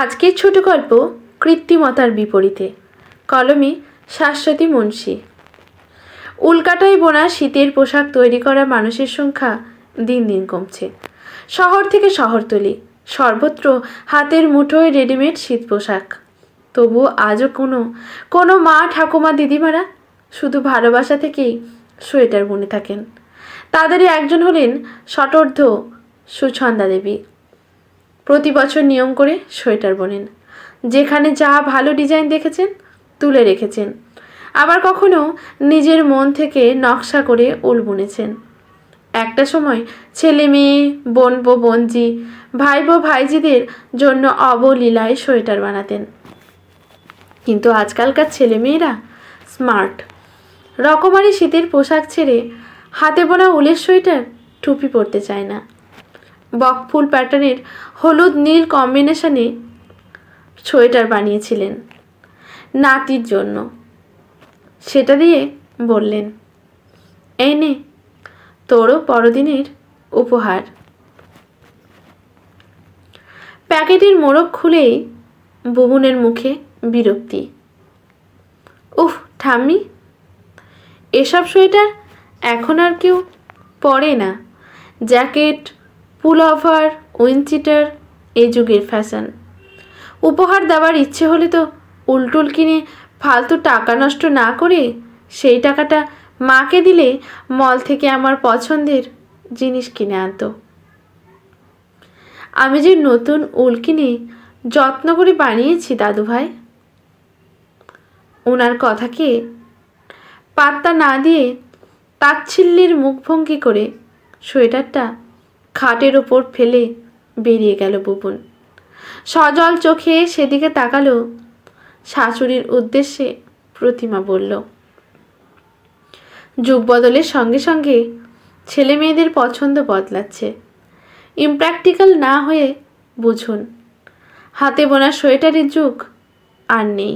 আজকের ছোট গল্প কৃত্রিমতার বিপরীতে। কলমে শাশ্বতী মুন্সী। উল্কাটায় বোনা শীতের পোশাক তৈরি করা মানুষের সংখ্যা দিন দিন কমছে। শহর থেকে শহরতলি সর্বত্র হাতের মুঠোয় রেডিমেড শীত পোশাক। তবুও আজও কোনো মা, ঠাকুমা, দিদিমারা শুধু ভালোবাসা থেকেই সোয়েটার বুনে থাকেন। তাদেরই একজন হলেন শতর্ধ সুছন্দা দেবী। প্রতি বছর নিয়ম করে সোয়েটার বোনেন। যেখানে যা ভালো ডিজাইন দেখেছেন তুলে রেখেছেন, আবার কখনো নিজের মন থেকে নকশা করে উল বুনেছেন। একটা সময় ছেলে মেয়ে, বোনপো বোনজি, ভাইপো ভাইজিদের জন্য অবলীলায় সোয়েটার বানাতেন। কিন্তু আজকালকার ছেলেমেয়েরা স্মার্ট। রকমারি শীতের পোশাক ছেড়ে হাতে বোনা উলের সোয়েটার, টুপি পরতে চায় না। বকফুল প্যাটার্নের হলুদ নীল কম্বিনেশনে সোয়েটার বানিয়েছিলেন নাতির জন্য। সেটা দিয়ে বললেন, এই নে তোরও বড়দিনের উপহার। প্যাকেটের মোড়ক খুলেই বুবুনের মুখে বিরক্তি। উফ ঠাম্মি, এসব সোয়েটার এখন আর কেউ পরে না। জ্যাকেট, পুলওভার, উইন্ডচিটার এই যুগের ফ্যাশন। উপহার দেওয়ার ইচ্ছে হলে তো উলটুল কিনে ফালতু টাকা নষ্ট না করে সেই টাকাটা মাকে দিলে মল থেকে আমার পছন্দের জিনিস কিনে আনতো। আমি যে নতুন উল কিনে যত্ন করে বানিয়েছি দাদু ভাই। ওনার কথাকে পাত্তা না দিয়ে তাচ্ছিল্যের মুখভঙ্গি করে সোয়েটারটা খাটের ওপর ফেলে বেরিয়ে গেল বুবুন। সজল চোখে সেদিকে তাকালো। শাশুড়ির উদ্দেশ্যে প্রতিমা বলল, যুগ বদলের সঙ্গে সঙ্গে ছেলে মেয়েদের পছন্দ বদলাচ্ছে। ইমপ্র্যাকটিক্যাল না হয়ে বুঝুন, হাতে বোনা সোয়েটারের যুগ আর নেই।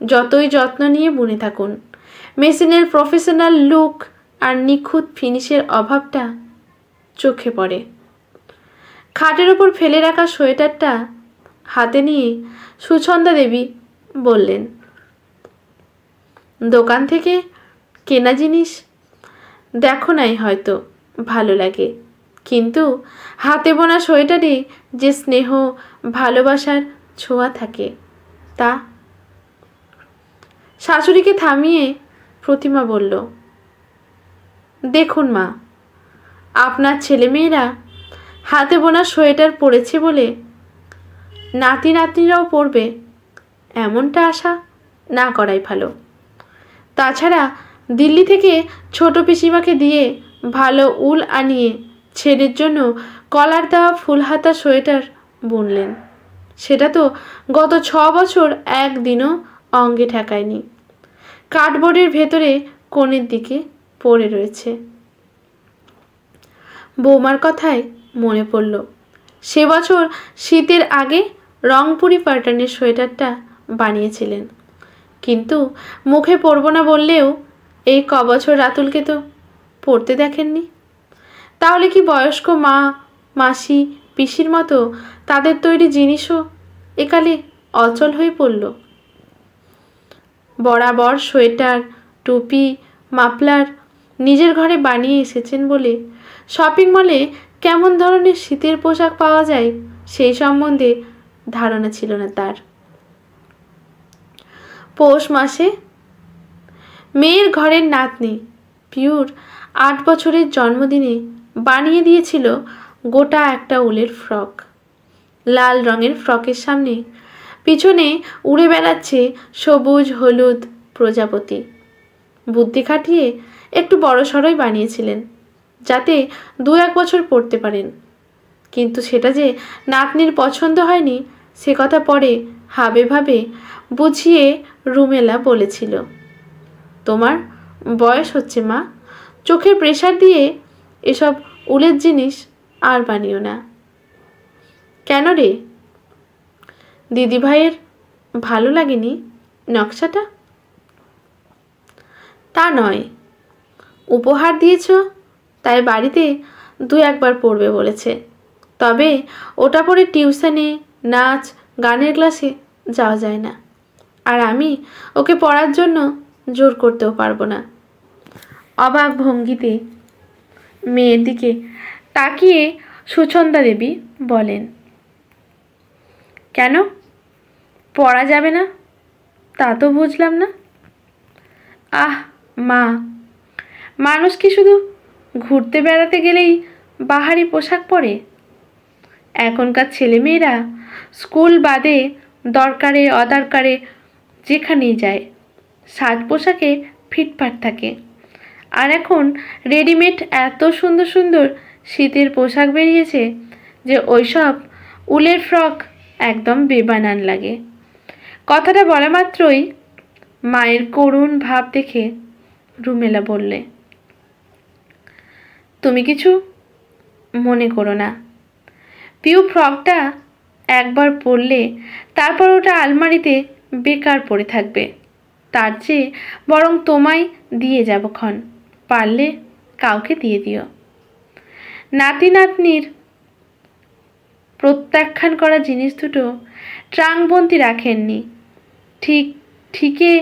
যতই যত্ন নিয়ে বুনে থাকুন, মেশিনের প্রফেশনাল লুক আর নিখুঁত ফিনিশের অভাবটা চোখে পড়ে। খাটের ওপর ফেলে রাখা সোয়েটারটা হাতে নিয়ে সুছন্দা দেবী বললেন, দোকান থেকে কেনা জিনিস দেখো নাই হয়তো ভালো লাগে, কিন্তু হাতে বোনা সোয়েটারে যে স্নেহ ভালোবাসার ছোঁয়া থাকে তা। শাশুড়িকে থামিয়ে প্রতিমা বলল, দেখুন মা, আপনার ছেলেমেয়েরা হাতে বোনা সোয়েটার পরেছে বলে নাতি নাতনিরাও পরবে এমনটা আশা না করাই ভালো। তাছাড়া দিল্লি থেকে ছোট পিসিমাকে দিয়ে ভালো উল আনিয়ে ছেলের জন্য কলার দেওয়া ফুলহাতা সোয়েটার বুনলেন। সেটা তো গত 6 বছর একদিনও অঙ্গে ঠেকায়নি। কার্ডবোর্ডের ভেতরে কোণের দিকে পড়ে রয়েছে। বৌমার কথায় মনে পড়ল, সে বছর শীতের আগে রংপুরি প্যাটার্নের সোয়েটারটা বানিয়েছিলেন, কিন্তু মুখে পরব না বললেও এই কবছর রাতুলকে তো পরতে দেখেননি। তাহলে কি বয়স্ক মা, মাসি, পিসির মতো তাদের তৈরি জিনিসও একালে অচল হয়ে পড়ল? বরাবর সোয়েটার, টুপি, মাফলার নিজের ঘরে বানিয়ে এসেছেন বলে শপিং মলে কেমন ধরনের শীতের পোশাক পাওয়া যায় সেই সম্বন্ধে ধারণা ছিল না তার। পৌষ মাসে মেয়ের ঘরের নাতনি পিউর 8 বছরের জন্মদিনে বানিয়ে দিয়েছিল গোটা একটা উলের ফ্রক। লাল রঙের ফ্রকের সামনে পিছনে উড়ে বেড়াচ্ছে সবুজ হলুদ প্রজাপতি। বুদ্ধি খাটিয়ে একটু বড়সড়ই বানিয়েছিলেন, যাতে 2-1 বছর পরতে পারেন। কিন্তু সেটা যে নাতনির পছন্দ হয়নি সে কথা পরে হাবে ভাবে বুঝিয়ে রুমেলা বলেছিল, তোমার বয়স হচ্ছে মা, চোখের প্রেসার দিয়ে এসব উলের জিনিস আর বানিও না। কেন রে, দিদি ভাইয়ের ভালো লাগেনি নকশাটা? তা নয়, উপহার দিয়েছ তাই বাড়িতে 2-1 বার পড়বে বলেছে। তবে ওটা পরে টিউশনে, নাচ, গানের ক্লাসে যাওয়া যায় না, আর আমি ওকে পড়ার জন্য জোর করতেও পারবো না। অবাক ভঙ্গিতে মেয়ের দিকে তাকিয়ে সুচন্দা দেবী বলেন, কেন পড়া যাবে না? তা তো বুঝলাম না। আহ মা, মানুষ কি শুধু ঘুরতে বেড়াতে গেলেই বাহারি পোশাক পরে? এখনকার ছেলেমেয়েরা স্কুল বাদে দরকারে অদরকারে যেখানেই যায় সাজ পোশাকে ফিটফাট থাকে। আর এখন রেডিমেড এত সুন্দর সুন্দর শীতের পোশাক বেরিয়েছে যে ওইসব উলের ফ্রক একদম বেবানান লাগে। কথাটা বলা মাত্রই মায়ের করুণ ভাব দেখে রুমেলা বললে, তুমি কিছু মনে করো না, পিউ ফ্রকটা একবার পরলে তারপর ওটা আলমারিতে বেকার পড়ে থাকবে। তার চেয়ে বরং তোমায় দিয়ে যাবো ক্ষণ, পারলে কাউকে দিয়ে দিও। নাতি নাতনির প্রত্যাখ্যান করা জিনিস দুটো ট্রাঙ্কবন্দি রাখেননি। ঠিকে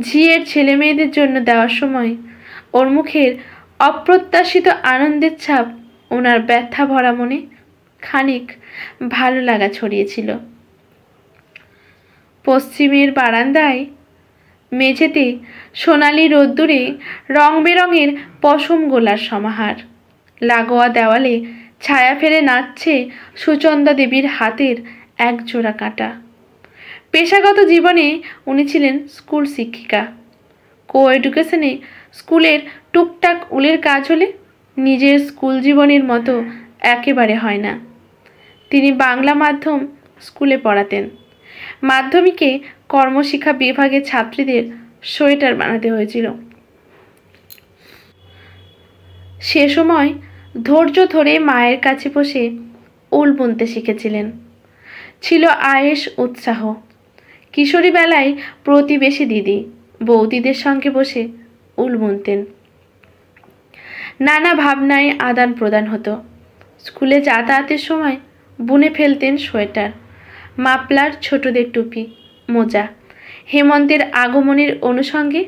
ঝিয়ের ছেলে মেয়েদের জন্য দেওয়ার সময় ওর মুখের অপ্রত্যাশিত আনন্দের ছাপ ওনার ব্যথা ভরা মনে খানিক ভালো লাগা ছড়িয়েছিল। পশ্চিমের বারান্দায় মেঝেতে সোনালি রোদ্দুরে রং বেরঙের পশম গোলার সমাহার। লাগোয়া দেওয়ালে ছায়া ফেলে নাচছে সুচন্দা দেবীর হাতের এক জোড়া কাঁটা। পেশাগত জীবনে উনি ছিলেন স্কুল শিক্ষিকা। কো এডুকেশনে স্কুলের টুকটাক উলের কাজ হলে নিজের স্কুল জীবনের মতো একেবারে হয় না। তিনি বাংলা মাধ্যম স্কুলে পড়াতেন। মাধ্যমিকে কর্মশিক্ষা বিভাগের ছাত্রীদের সোয়েটার বানাতে হয়েছিল। সে সময় ধৈর্য ধরে মায়ের কাছে বসে উল বুনতে শিখেছিলেন। ছিল আয়েশ উৎসাহ। কিশোরী বেলায় প্রতিবেশী দিদি বৌদিদের সঙ্গে বসে উল বুনতেন। নানা ভাবনায় আদান প্রদান হতো। স্কুলে যাতায়াতের সময় বুনে ফেলতেন সোয়েটার, মাপলার, ছোটদের টুপি, মোজা। হেমন্তের আগমনের অনুষঙ্গে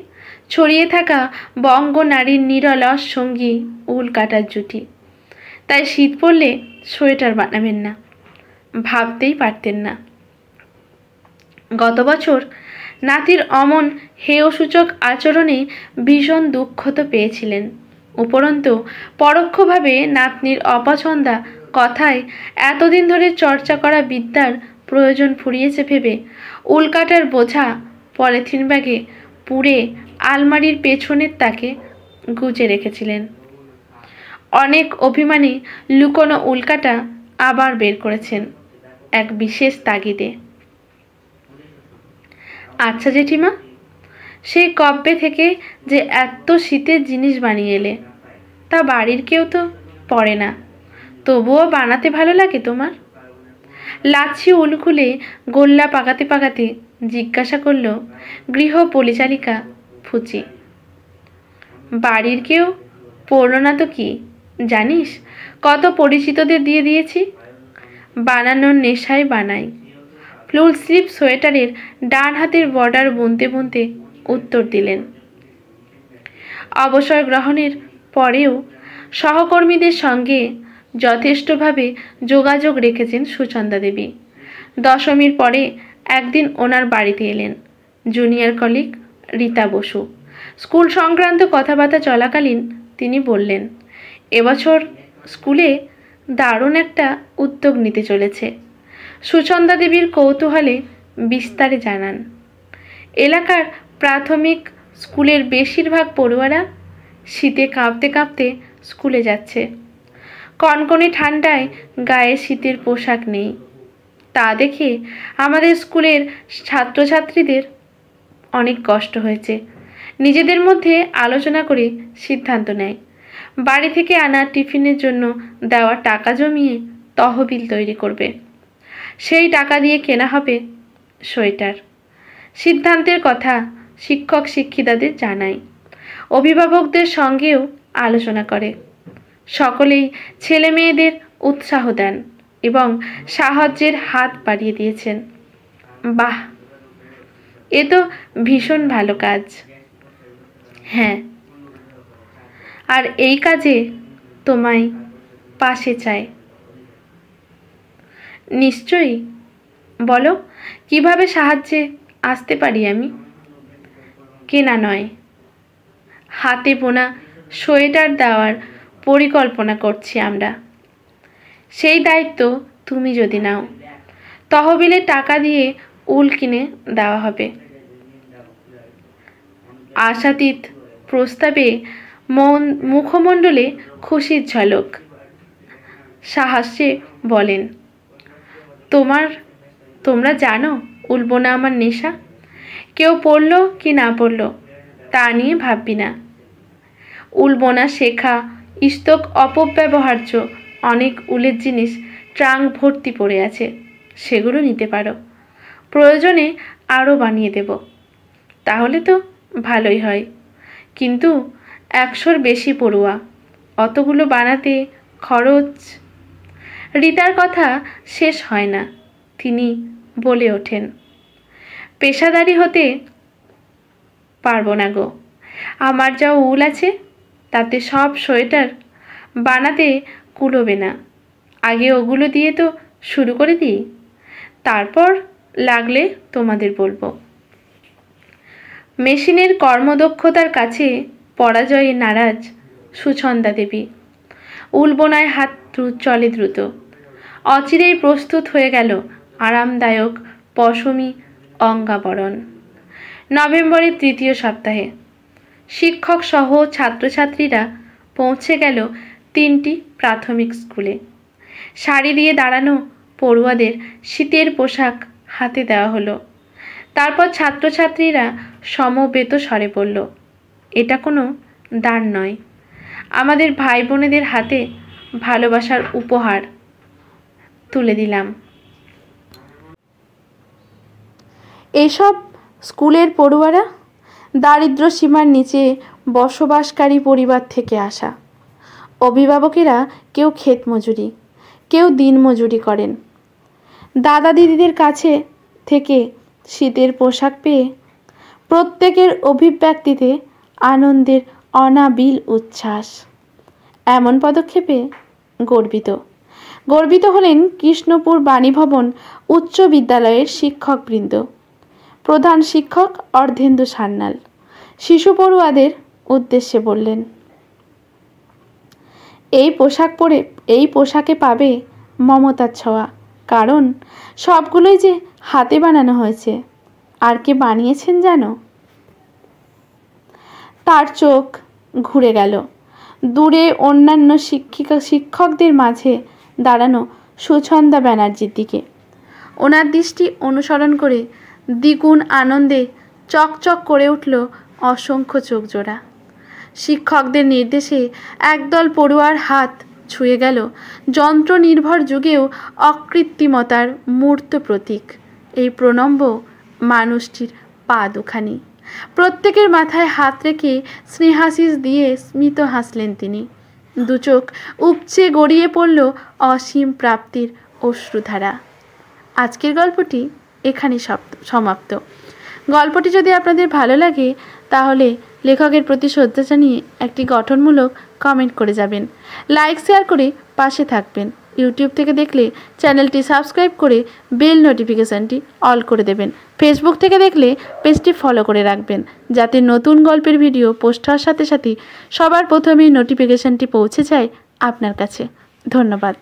ছড়িয়ে থাকা বঙ্গ নারীর নিরলস সঙ্গী উল কাটার জুটি। তাই শীত পড়লে সোয়েটার বানাবেন না ভাবতেই পারতেন না। গত বছর নাতির অমন হেয়সূচক আচরণে ভীষণ দুঃখ তো পেয়েছিলেন। উপরন্তু পরোক্ষভাবে নাতনির অপছন্দা কথায় এতদিন ধরে চর্চা করা বিদ্যার প্রয়োজন ফুরিয়েছে ভেবে উল কাটার বোঝা পলিথিন ব্যাগে পুড়ে আলমারির পেছনের তাকে গুজে রেখেছিলেন। অনেক অভিমানী লুকোনো উলকাটা আবার বের করেছেন এক বিশেষ তাগিদে। আচ্ছা জেঠিমা, সেই কব্বে থেকে যে এত শীতের জিনিস বানিয়ে এলে, তা বাড়ির কেউ তো পড়ে না, তবুও বানাতে ভালো লাগে তোমার? লাচ্ছি উল খুলে গোল্লা পাকাতে পাকাতে জিজ্ঞাসা করল গৃহ পরিচারিকা ফুচি। বাড়ির কেউ পড়লো না তো কি, জানিস কত পরিচিতদের দিয়ে দিয়েছি। বানানোর নেশায় বানাই। ফুল স্লিভ সোয়েটারের ডান হাতের বর্ডার বুনতে বুনতে উত্তর দিলেন। অবসর গ্রহণের পরেও সহকর্মীদের সঙ্গে যথেষ্টভাবে যোগাযোগ রেখেছেন সুচন্দা দেবী। দশমীর পরে একদিন ওনার বাড়িতে এলেন junior colleague Rita Basu. School সংক্রান্ত কথাবার্তা চলাকালীন তিনি বললেন, এবছর স্কুলে দারুণ একটা উদ্যোগ নিতে চলেছে। সুচন্দা দেবীর কৌতূহলে বিস্তারে জানান। এলাকার প্রাথমিক স্কুলের বেশিরভাগ পড়ুয়ারা শীতে কাঁপতে কাঁপতে স্কুলে যাচ্ছে। কনকনে ঠান্ডায় গায়ে শীতের পোশাক নেই। তা দেখে আমাদের স্কুলের ছাত্রছাত্রীদের অনেক কষ্ট হয়েছে। নিজেদের মধ্যে আলোচনা করে সিদ্ধান্ত নেয় বাড়ি থেকে আনা টিফিনের জন্য দেওয়া টাকা জমিয়ে তহবিল তৈরি করবে। সেই টাকা দিয়ে কেনা হবে সোয়েটার। সিদ্ধান্তের কথা শিক্ষক শিক্ষিকাদের জানায়, অভিভাবকদের সঙ্গেও আলোচনা করে। সকলেই ছেলে মেয়েদের উৎসাহ দেন এবং সাহায্যের হাত বাড়িয়ে দিয়েছেন। বাহ, এ তো ভীষণ ভালো কাজ। হ্যাঁ, আর এই কাজে তোমায় পাশে চাই। নিশ্চয়ই, বলো কিভাবে সাহায্যে আসতে পারি আমি? কেনা নয়, হাতে বোনা সোয়েটার দেওয়ার পরিকল্পনা করছি আমরা। সেই দায়িত্ব তুমি যদি নাও, তহবিলে টাকা দিয়ে উল কিনে দেওয়া হবে। আশাতীত প্রস্তাবে মুখমণ্ডলে খুশির ঝলক। সাহসে বলেন, তোমরা জানো উল বোনা আমার নেশা। কেউ পড়লো কি না পড়লো তা নিয়ে ভাববি না। উল বোনা শেখা ইস্তক অপব্যবহার্য অনেক উলের জিনিস ট্রাঙ্ক ভর্তি পড়ে আছে, সেগুলো নিতে পারো। প্রয়োজনে আরও বানিয়ে দেব। তাহলে তো ভালোই হয়, কিন্তু 100-র বেশি পড়ুয়া, অতগুলো বানাতে খরচ। রিতার কথা শেষ হয় না, তিনি বলে ওঠেন, পেশাদারি হতে পারবো না গো। আমার যা উল আছে তাতে সব সোয়েটার বানাতে কুলোবে না। আগে ওগুলো দিয়ে তো শুরু করে দিই, তারপর লাগলে তোমাদের বলবো। মেশিনের কর্মদক্ষতার কাছে পরাজয়ে নারাজ সুছন্দা দেবী। উল বোনায় হাত চলে দ্রুত। অচিরেই প্রস্তুত হয়ে গেল আরামদায়ক পশমি অঙ্গাবরণ। নভেম্বরের 3য় সপ্তাহে শিক্ষক সহ ছাত্রছাত্রীরা পৌঁছে গেল 3টি প্রাথমিক স্কুলে। শাড়ি দিয়ে দাঁড়ানো পড়ুয়াদের শীতের পোশাক হাতে দেওয়া হলো। তারপর ছাত্রছাত্রীরা সমবেত স্বরে বলল, এটা কোনো দান নয়, আমাদের ভাই বোনেদের হাতে ভালোবাসার উপহার তুলে দিলাম। এসব স্কুলের পড়ুয়ারা দারিদ্র সীমার নিচে বসবাসকারী পরিবার থেকে আসা। অভিভাবকেরা কেউ ক্ষেত মজুরি, কেউ দিন মজুরি করেন। দাদা দিদিদের কাছে থেকে শীতের পোশাক পেয়ে প্রত্যেকের অভিব্যক্তিতে আনন্দের অনাবিল উচ্ছ্বাস। এমন পদক্ষেপে গর্বিত হলেন কৃষ্ণপুর বাণীভবন উচ্চ বিদ্যালয়ের শিক্ষকবৃন্দ। প্রধান শিক্ষক অর্ধেন্দু সান্যাল শিশু পড়ুয়াদের উদ্দেশ্যে বললেন, এই পোশাকে পাবে মমতার ছোঁয়া, কারণ সবগুলোই যে হাতে বানানো হয়েছে। আর কে বানিয়েছেন জানো? তার চোখ ঘুরে গেল দূরে অন্যান্য শিক্ষকদের মাঝে দাঁড়ানো সুছন্দা ব্যানার্জির দিকে। ওনার দৃষ্টি অনুসরণ করে দ্বিগুণ আনন্দে চকচক করে উঠল অসংখ্য চোখ জোড়া। শিক্ষকদের নির্দেশে একদল পড়ুয়ার হাত ছুঁয়ে গেল যন্ত্র নির্ভর যুগেও অকৃত্রিমতার মূর্ত প্রতীক এই প্রণম্য মানুষটির পা দুখানি। প্রত্যেকের মাথায় হাত রেখে স্নেহাশিস দিয়ে স্মিত হাসলেন তিনি। দুচোখ উপচে গড়িয়ে পড়ল অসীম প্রাপ্তির অশ্রুধারা। আজকের গল্পটি এখানেই সমাপ্ত। গল্পটি যদি আপনাদের ভালো লাগে তাহলে লেখকের প্রতি শ্রদ্ধা জানিয়ে একটি গঠনমূলক কমেন্ট করে যাবেন। লাইক শেয়ার করে পাশে থাকবেন। ইউটিউব থেকে দেখলে চ্যানেলটি সাবস্ক্রাইব করে বেল নোটিফিকেশানটি অল করে দেবেন। ফেসবুক থেকে দেখলে পেজটি ফলো করে রাখবেন, যাতে নতুন গল্পের ভিডিও পোস্ট হওয়ার সাথে সাথে সবার প্রথমেই নোটিফিকেশানটি পৌঁছে যায় আপনার কাছে। ধন্যবাদ।